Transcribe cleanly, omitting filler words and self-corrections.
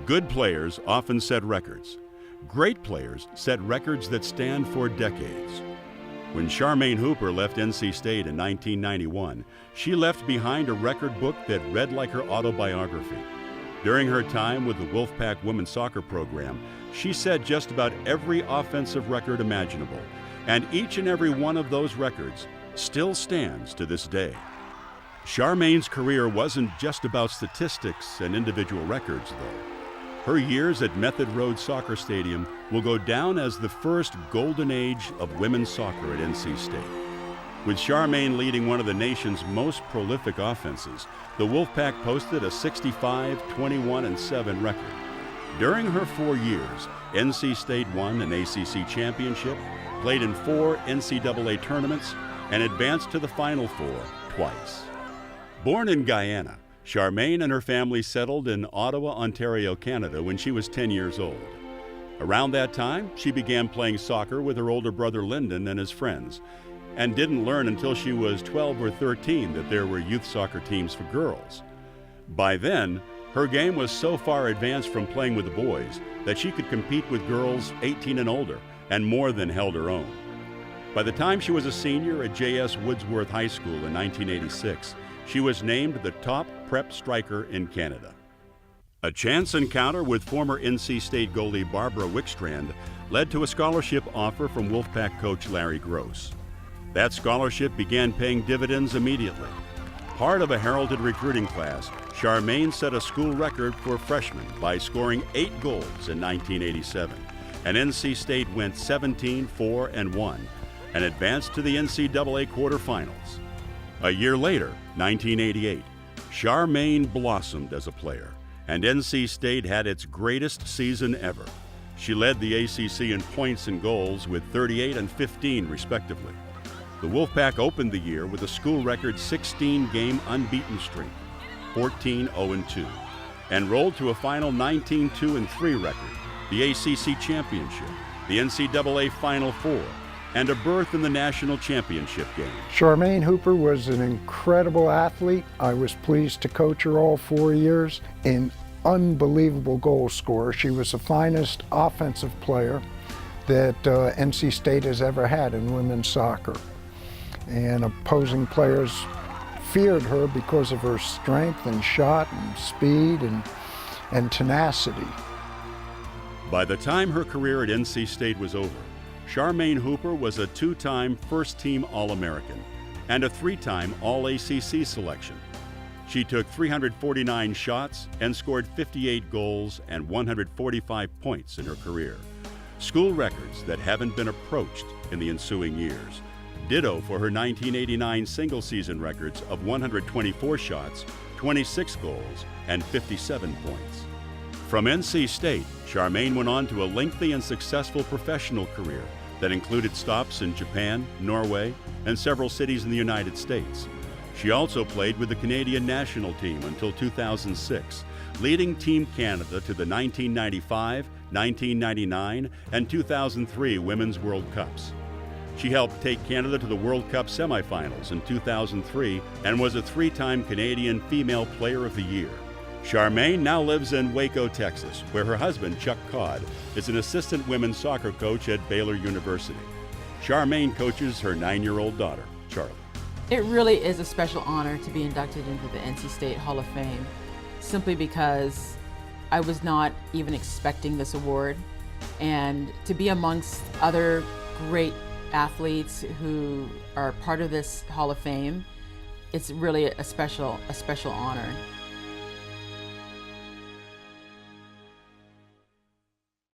Good players often set records. Great players set records that stand for decades. When Charmaine Hooper left NC State in 1991, she left behind a record book that read like her autobiography. During her time with the Wolfpack women's soccer program, she set just about every offensive record imaginable, and each and every one of those records still stands to this day. Charmaine's career wasn't just about statistics and individual records, though. Her years at Method Road Soccer Stadium will go down as the first golden age of women's soccer at NC State. With Charmaine leading one of the nation's most prolific offenses, the Wolfpack posted a 65-21-7 record. During her 4 years, NC State won an ACC championship, played in 4 NCAA tournaments, and advanced to the Final Four twice. Born in Guyana, Charmaine and her family settled in Ottawa, Ontario, Canada when she was 10 years old. Around that time, she began playing soccer with her older brother Lyndon and his friends, and didn't learn until she was 12 or 13 that there were youth soccer teams for girls. By then, her game was so far advanced from playing with the boys that she could compete with girls 18 and older, and more than held her own. By the time she was a senior at J.S. Woodsworth High School in 1986, she was named the top prep striker in Canada. A chance encounter with former NC State goalie Barbara Wickstrand led to a scholarship offer from Wolfpack coach Larry Gross. That scholarship began paying dividends immediately. Part of a heralded recruiting class, Charmaine set a school record for freshmen by scoring 8 goals in 1987, and NC State went 17-4-1 and advanced to the NCAA quarterfinals. A year later, 1988, Charmaine blossomed as a player, and NC State had its greatest season ever. She led the ACC in points and goals with 38 and 15 respectively. The Wolfpack opened the year with a school record 16-game unbeaten streak, 14-0-2, and rolled to a final 19-2-3 record, the ACC championship, the NCAA Final Four, and a berth in the national championship game. Charmaine Hooper was an incredible athlete. I was pleased to coach her all 4 years. An unbelievable goal scorer. She was the finest offensive player that NC State has ever had in women's soccer. And opposing players feared her because of her strength and shot and speed and tenacity. By the time her career at NC State was over, Charmaine Hooper was a 2-time first-team All-American and a 3-time All-ACC selection. She took 349 shots and scored 58 goals and 145 points in her career, school records that haven't been approached in the ensuing years. Ditto for her 1989 single-season records of 124 shots, 26 goals, and 57 points. From NC State, Charmaine went on to a lengthy and successful professional career that included stops in Japan, Norway, and several cities in the United States. She also played with the Canadian national team until 2006, leading Team Canada to the 1995, 1999, and 2003 Women's World Cups. She helped take Canada to the World Cup semifinals in 2003 and was a 3-time Canadian Female Player of the Year. Charmaine now lives in Waco, Texas, where her husband, Chuck Codd, is an assistant women's soccer coach at Baylor University. Charmaine coaches her 9-year-old daughter, Charlie. It really is a special honor to be inducted into the NC State Hall of Fame, simply because I was not even expecting this award. And to be amongst other great athletes who are part of this Hall of Fame, it's really a special honor.